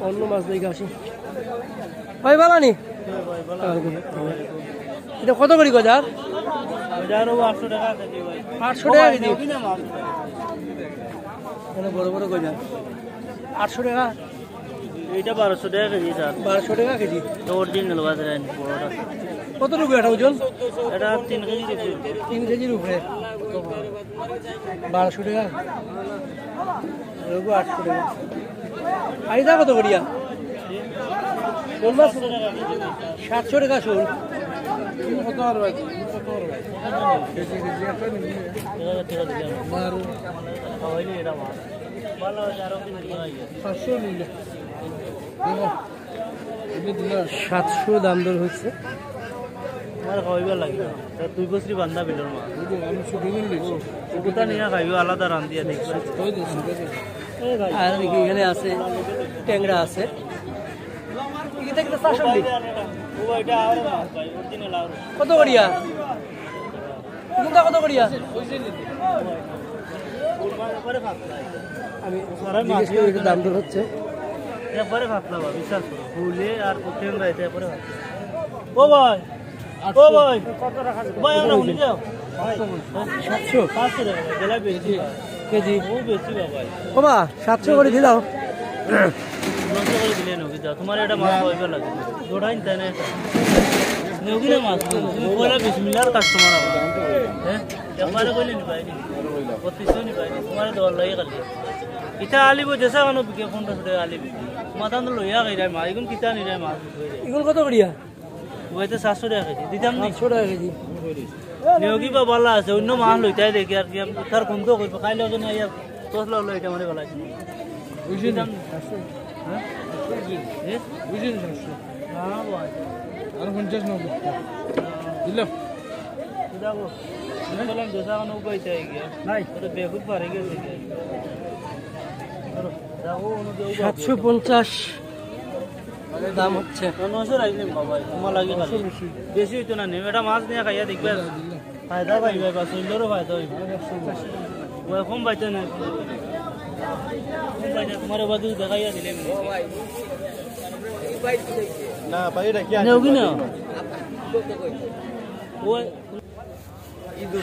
অন্য মাছ দেখে আসি ভাই ভালো নি এটা কত করে গজার 800 টাকা কেজি বড় বড় গজার 800 টাকা এইটা 1200 টাকা কেজি স্যার 1200 টাকা কেজি তো অরিজিনাল বাজারে বড়টা কত রুপি এটা ওজন এটা 3 কেজি 3 কেজির উপরে 1200 টাকা রুপি 800 টাকা আইদা কত করিয়া 700 টাকা শোল কত আর বাকি কত আর কেজি কেজি একটা নিয়ে এটা মার হইলে এটা মার ভালো আছে আর কি নিয়ে আইয়া 700 নিলে দেখো এমনি দিলা 700 দাম দর হচ্ছে আমার খাইবা লাগে দুই বছরই বান্দা বিলর মা আমি শুধু নিয়ে ওটা নিয়ে খাইবা আলাদা রান দিয়া দেখছ কই দিছ আর এখানে আছে ট্যাংরা আছে কত করিয়া কত করিয়া আমি দাম দর হচ্ছে এরপরে ভাবলাম বিশ্বাস করো ফুলে আর ট্যাংরা এটা এরপরে ও ভাই ও ভাই কত টাকা ভাই আমরা উঠে যাও 700 টাকা গেলা বেশি কেজি ও বেশি বাবা ওমা 700 করে দিলাও 900 করে দিলে নকি দাও তোমার এটা মাছ হইবে লাগে দোড়াইন তাই না নকি না মাছ তুমি বলা বিসমিল্লাহ কাস্টমার আবার হ্যাঁ একবারে কইলে নি ভাই 2500 নি ভাই তোমার দর লাগে কালি ইটা আলিবো যেসা কানো বিকে 1500 টাকা আলিবি মাথান লইয়া গাইরা মা ইগুন কিতা নি রে মাছ ইগুন কত করিয়া ওইতে 700 টাকা কেজি দিতাম নি 700 টাকা কেজি নেওগি বা বালা আছে অন্য মাছ লইতাই দেখি আর কি তার কোন তো কইব খাইলে ওজন আইয়া তোসলা লই এটা মানে বালা আছে বুঝিতাম 700 হ্যাঁ বুঝিন 700 না ভাই আর 50 নব দিলাম দাও বললাম যেসা কানো কইতে গিয়া নাই তো বেগুত পারে গেছে 750 দাম হচ্ছে 900 রাখলেন বাবা তোমার লাগে বেশি হইতো না নেম এটা মাছ নিয়ে খাইয়া দেখবে ফায়দা পাইবে বা সুন্দরও ফায়দা হইবে ওই কম বাইতে না তোমার বাদু দেখাইয়া দিলেন না পাইরা কি নেওগি না ওই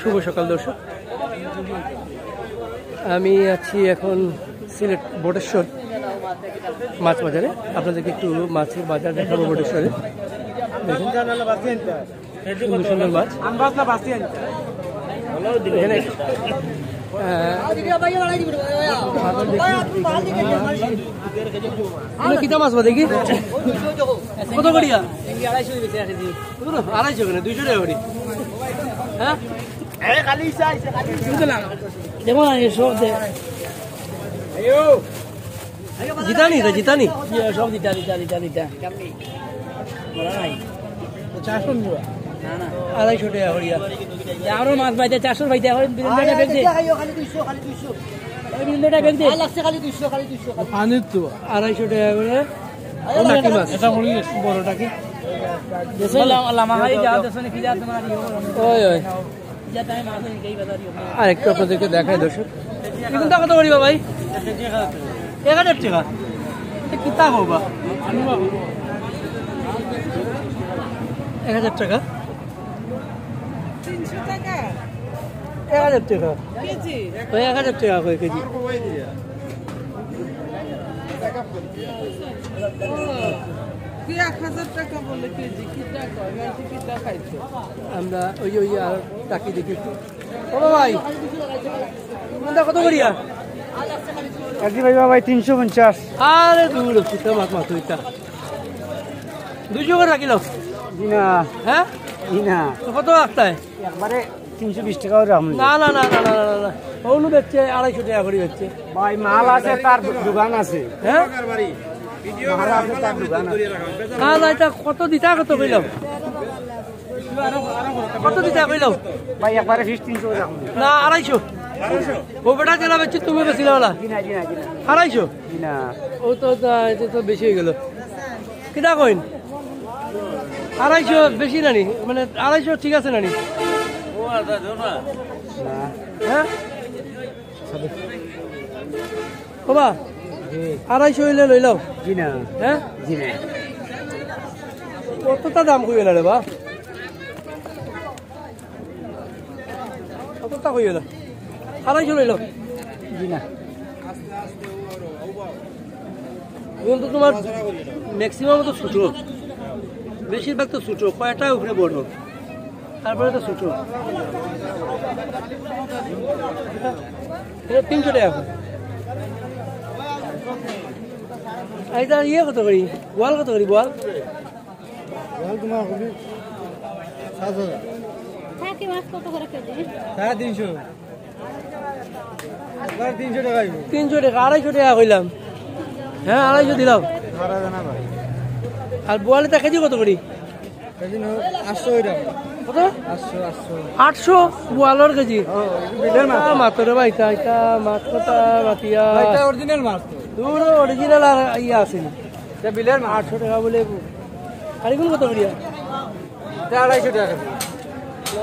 শুভ সকাল দর্শক আমি আছি এখন সিলেট বটেশ্বর মাছ বাজারে আপনাদেরকে একটু মাছের বাজার দেখাবো বটেশ্বরে দেখুন সুন্দর সুন্দর মাছ এখানে কিতা মাছ দেখি কত করিয়া 250 কেন 200 টাকা করি হ্যাঁ দেখো না সব দে জিতানি তো জিতানি সব দিতা 400 না না 250 টাকা করিয়া আরো মাছ বাইতে 400 বাইতে এখন বিন্দুটা বেগ দে বিন্দুটা বেগ দে লাগছে খালি 200 পানি তো 250 টাকা করে নাকি মাছ এটা হলি বড়টা কি দেশলা লামা হাই যা দেশনে কি যা তোমার ওই ওই যা তাই মাছ এই বাজার আর একটু আপনাদেরকে দেখাই দর্শক কিন্তু কত করিবা ভাই 1000 টাকা কিতা হবা 1000 টাকা 300 টাকা 1000 টাকা কেজি ওই 1000 টাকা কয় কেজি কি 1000 টাকা বলে কেজি কিটা কয় মানে কিটা খাইছো আমরা ওই আর টাকি দেখি ও ভাই কোনটা কত করিয়া কাকি ভাই ভাই 350 আরে দূর কিটা মাছ হইতা 200 করে রাখিলাও না হ্যাঁ না কত আসতায় একবারে 320 টাকা রাম না না না না না না ওনু বেচছে 250 টাকা করে বেচছে ভাই মাল আছে তার দোকান আছে হ্যাঁ ভিডিও মাল আছে তার দোকান আছে না না এটা কত দিতা কত কইলাম কত দিতা কইলাম ভাই একবারে 300 রাম না 250 ও বেটা জেলা বেচছে তুমি বেচিলা ওলা না না 250 না ও তো এটা তো বেশি হয়ে গেল কিটা কইন 250 বেশি নানি মানে 250 ঠিক আছে নানি ও আদা দাও না হ্যাঁ বাবা 250 হইলে লইলাও জি না হ্যাঁ জি না কতটা দাম কইলা রে বা কতটা কইলা 250 লইলাও জি না এখন তো তোমার ম্যাক্সিমাম তো ছোট বেশিরভাগ তো ছোট কয়টা উপরে বড় তারপরে তো ছোট এটা 300 টাকা এইটা ইয়ে কত করি বল কত করি বল তোমার হবে 7000 থাকি মাছ কত করে কেজি 350 300 টাকা 300 টাকা 250 টাকা কইলাম হ্যাঁ 250 দিলাম ধরা জানা ভাই আর বোয়ালিটা কেজি কত করি কেজি 800 টাকা কত 800 800 বোয়ালর কেজি বিলের মাছ মাত্র ভাই এটা মাছ কত বাতিয়া এটা অরিজিনাল মাছ তো দূর অরিজিনাল আর ইয়া আছে এটা বিলের মাছ 800 টাকা বলে আর কোন কত করিয়া এটা 250 টাকা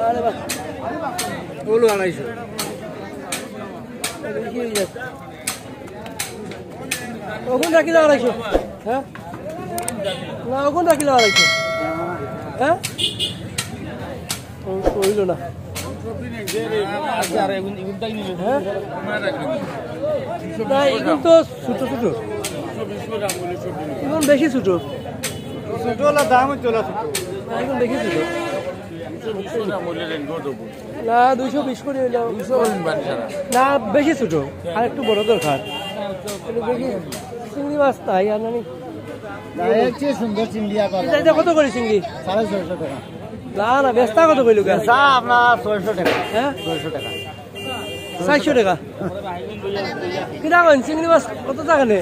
আরে বাহ ওলো 250 বেশি হয়ে যাচ্ছে ওখান রাখিলে 250 হ্যাঁ না ওখান রাখিলে 250 হ্যাঁ হইল না হ্যাঁ না এগুলো তো ছোট ছোট এখন বেশি ছোট ছোটলা দাম চলা ছোট এখন বেশি ছোট না 220 করে হইলো না বেশি ছোট আর একটু বড় দরকার বেশি চিংড়ি মাছ তাই আর নানি সুন্দর চিংড়িয়া এটা কত করে চিংড়ি 650 টাকা না না বেস্তা কত কইলো কেন আপনার 600 টাকা হ্যাঁ 600 টাকা 400 টাকা কিনা কোন চিংড়ি মাছ কত টাকা নে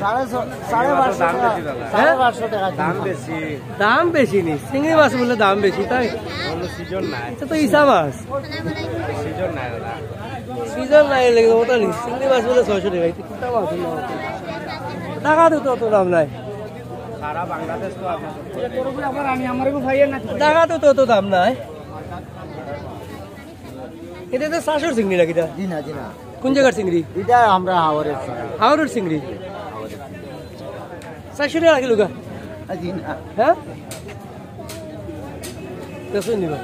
550 টাকা দাম বেশি দাম বেশি নি চিংড়ি মাছ বলে দাম বেশি তাই সিজন নাই এটা তো ইসা মাছ সিজন নাই দাদা সিজন নাই লেগে ওটা নি চিংড়ি মাছ বলে 600 টাকা এটা কিটা মাছ টাকা তো অত দাম নাই সারা বাংলাদেশ তো আপনার আমি আমারও ভাইয়ের না টাকা তো অত দাম নাই এটা তো 400 চিংড়ি নাকি এটা জি না কোন জায়গার চিংড়ি এটা আমরা হাওরের হাওড়ের চিংড়ি 400 টাকা কিলো গা জি না হ্যাঁ দেখুন নিবা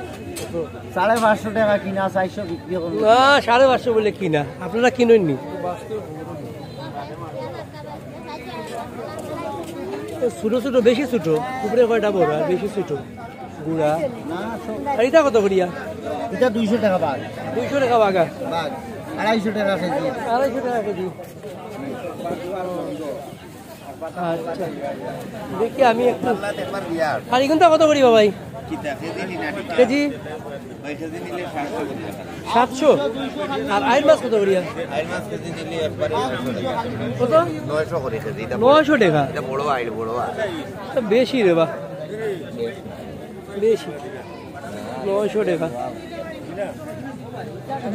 550 টাকা কিনা 400 বিক্রি করব না 550 বলে কিনা আপনারা কিনেননি ছোট ছোট বেশি ছোট উপরে কয়টা বড় আর বেশি ছোট গুড়া আর এটা কত করিয়া এটা 200 টাকা বাগ 200 টাকা বাগা বাগ 250 টাকা কেজি 250 টাকা কেজি আচ্ছা দেখি আমি একটু আর এখানটা কত করি ভাই কেজি 700 আর আইন মাছ কত করিয়া কত 900 টাকা বেশি রে বা বেশি 900 টাকা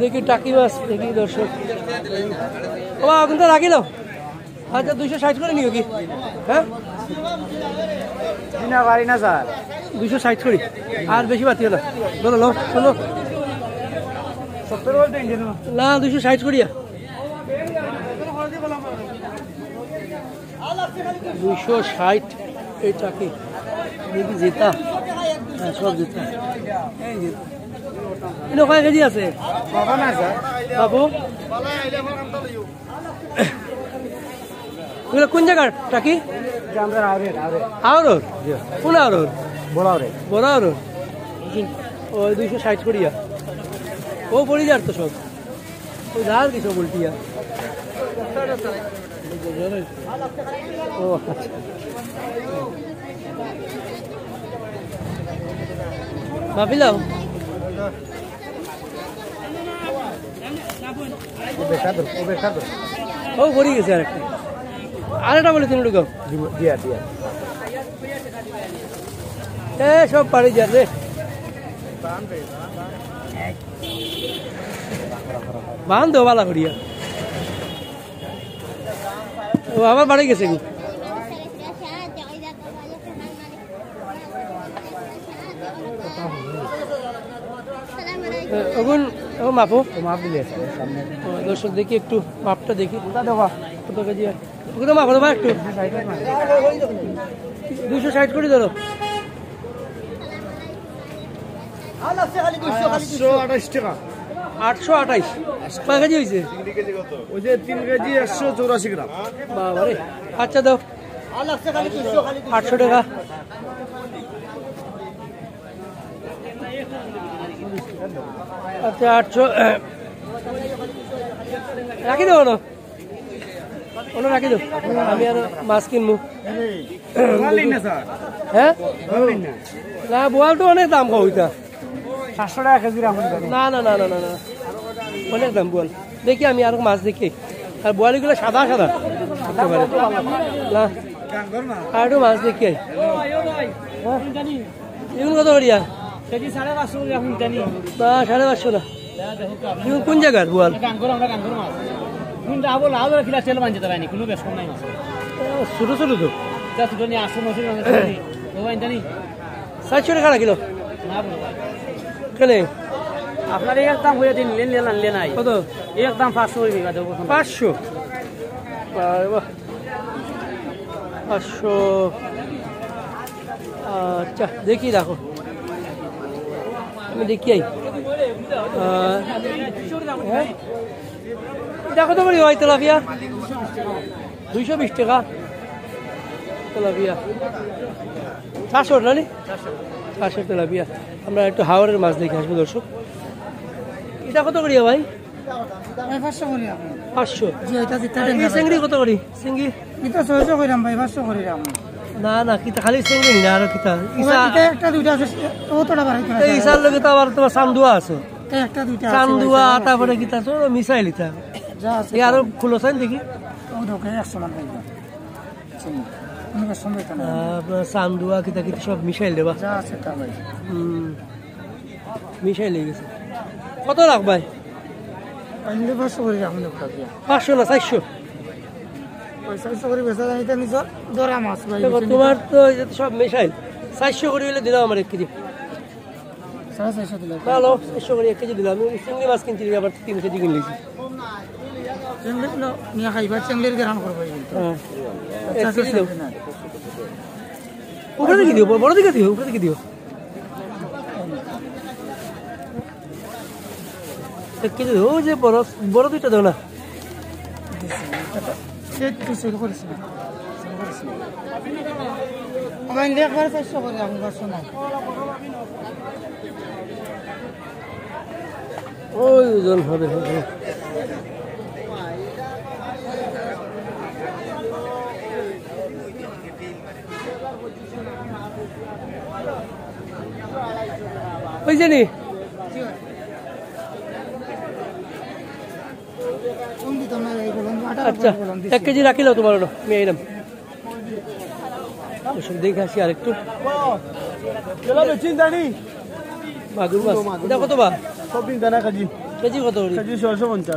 দেখি টাকি মাছ দেখি দর্শক ও এখন তো রাখিল আচ্ছা 260 করে নিও কি হ্যাঁ না পারি না স্যার 260 করি আর বেশি বাতিও না বলো লো চলো 70 বলতে না 260 করিয়া 260 এই টাকি দেখি জেতা হ্যাঁ সব জেতা এই জেতা এনে কয় কেজি আছে বাবা না স্যার বাবু কোন জায়গার টাকি আমরা হাওরের আওরোর কোন আওরোর বড়াওরে বড় আওরোর ওই 260 করিয়া ও পড়ি যার তো সব ওই ধার কি সব উল্টিয়া ও আচ্ছা ভাবিলাও ও পড়ি গেছে আরেকটা বলে তিন ঢুকাও দিয়া এ সব পারি যা রে বান দো বালা করিয়া ও আমার বাড়ি গেছে গো এখন মাপো মাপ দিলে সামনে দর্শক দেখি একটু মাপটা দেখি কত কেজি ওকে তো মাফ করো ভাই একটু 260 করে ধরো 828 টাকা 828 কয় কেজি হয়েছে ওই যে 3 কেজি 184 গ্রাম বাবা রে আচ্ছা দাও 800 টাকা আচ্ছা 800 রাখি দেবো না ওটা রাখি দেবো আমি আর মাছ কিনবো হ্যাঁ না বোয়াল তো অনেক দাম কইতা 700 টাকা কেজি রাখুন না না না না না না অনেক দাম বোয়াল দেখি আমি আর মাছ দেখি আর বোয়ালিগুলো সাদা সাদা একেবারে না আর একটু মাছ দেখি এগুলো কত করিয়া কেজি 550 রাখুন জানি না 550 না এগুলো কোন জায়গার বোয়াল আমরা গাঙ্গর মাছ কোনটা আবল আবল কিলা তেল বানতে তারানি কোনো বেশ কম নাই মাছ ছোট ছোট তো যা ছোট নি 800 900 টাকা জানি ও বান জানি 700 টাকা কিলো না বলো কেনে আপনার একদম হয়ে দিন লেন নাই কত একদম 500 হয়ে গেছে 500 বাহ 500 আচ্ছা দেখি রাখো আমি দেখি এটা কত করে হয় তেলাপিয়া 220 টাকা তেলাপিয়া 400 না নি 400 তেলাপিয়া আমরা একটু হাওড়ের মাছ দেখে আসবো দর্শক এটা কত করি ভাই 500 করি আপনি 500 জি এটা দিতে এই চিংড়ি কত করি চিংড়ি এটা 600 কইরাম ভাই 500 করি আপনি না না কিতা খালি চিংড়ি না আর কিতা এটা একটা দুইটা আছে কতটা বাড়াইতে না এই ইসার লগে তো আবার তোমার চান্দুয়া আছে একটা দুইটা আছে চান্দুয়া তারপরে কিতা তো মিসাইলিতা যা আছে এই আরো খুলো চাই দেখি ও ঢোকে 100 মান ভাই অনেক সময় কেন আপনার চান্দুয়া কিতা কিতা সব মিসাইল দেবা যা আছে তা ভাই মিসাইল লেগে গেছে কত লাখ ভাই আমি 500 করি আপনি একটা দিয়া 500 না 400 500 করি বেচা যায় এটা নিছো দরা মাছ ভাই তোমার তো এটা তো সব মিসাইল 400 করে হলে দিলাম আমার 1 কেজি 450 দিলে ভালো 400 করে 1 কেজি দিলাম আমি চিংড়ি মাছ কিনছি আবার 3 কেজি কিনলেছি চেঙ্গলি নিয়া খাইবা চেঙ্গলির গ্রহণ করব হ্যাঁ 1 কেজি দাও উপরে দিকে দিও বড় দিকে দিও উপরে দিকে দিও 1 কেজি দাও ওই যে বড় দুইটা দাও না সেট তো সেল করেছি আমি একবার 500 করি আমি 500 না ওই ওজন হবে ওই জানি কোন দিত না এই বলুন আচ্ছা 1 কেজি রাখিল তোমার আমি আইলাম ওসব দেখে আসি আরেকটু মাগুর মাছ এটা কত বা সব দিন দানা কেজি কেজি কত করি কেজি 650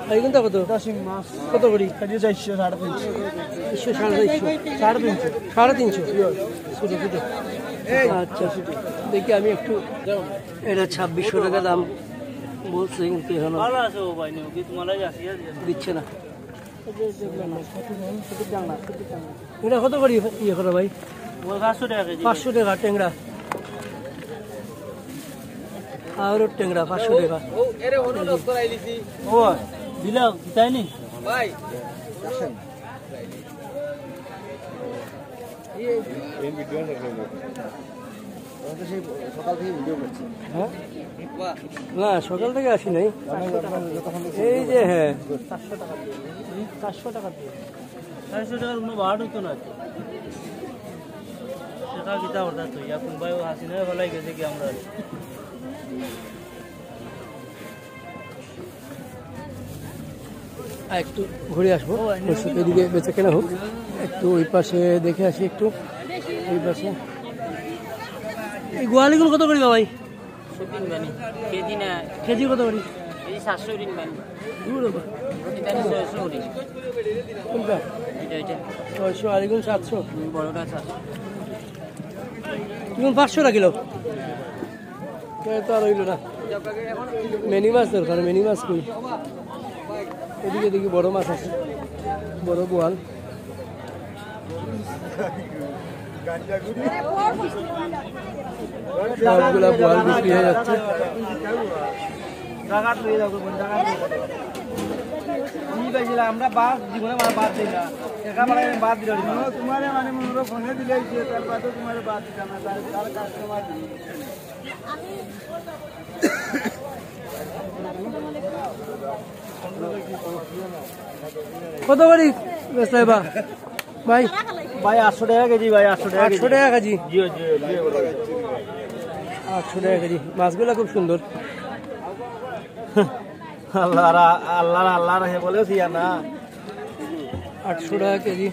আর এগুলো কত দাসিং মাছ কত করি কেজি 400 350 350 ছোট ছোট আচ্ছা দেখি আমি একটু এটা 2600 টাকা দাম বলছে কিন্তু এখনো ভালো আছে ও ভাই নিও কি তোমার লাগে আসিয়া দিচ্ছে না এটা কত করি ইয়ে করো ভাই ও 500 টাকা কেজি 500 টাকা টেংরা আর টেংরা 500 টাকা ও দিলা তাই নি ভাই না সকাল থেকে আসি নাই এই যে হ্যাঁ 400 টাকা দিয়ে 400 টাকার কোনো ভাড়া হইতো না সেটা কিতা করতা তো ইয়া কোন ভাই হাসি না ভালাই গেছে কি আমরা একটু ঘুরে আসবো এদিকে বেঁচে কেনা হোক একটু ওই পাশে দেখে আসি একটু ওই পাশে এই গোয়ালিগুলো কত করি ভাই শুটিং বানি কেজি না কেজি কত করি কেজি 700 দিন বানি এটা 600 করি কোনটা এটা 600 আর এগুলো 700 বড়টা 700 এগুলো 500 টাকা কিলো তো আর রইল না মেনি মাছ দরকার মেনি মাছ কই এদিকে দেখি বড় মাছ আছে বড় বোয়াল সবগুলা বোয়াল বিক্রি হয়ে যাচ্ছে। আমরা বাদ জীবনে বাদ দিই না বাদ দিল তোমার মানে মনে ফোনে দিলে তারপর তোমার বাদ দিতাম না তার কাস্টমার কত করে বেচা বা ভাই? ভাই 800 টাকা কেজি ভাই 800 টাকা 800 টাকা কেজি। জি জি 800 টাকা কেজি। মাছগুলা খুব সুন্দর। আল্লাহ হে বলেছি না 800 টাকা কেজি।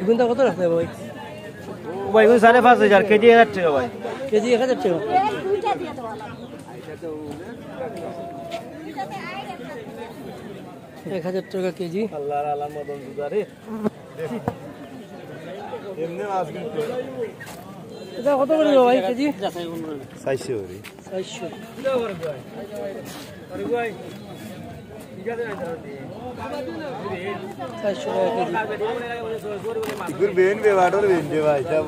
এগুনটা কত রাখতে হবে ভাই? ভাই 5,500 কেজি 1000 টাকা ভাই কেজি 1000 টাকা। দুইটা দিয়ে দেওয়া লাগবে 1000 টাকা কেজি। আল্লাহর মদন দুদারে এমনি মাছ কিন্তু এটা কত করে ভাই কেজি? 400 করে 400। আরে ভাই 400 টাকা কেজি। ইকুর বেন বে বাটর বেন দে ভাই সব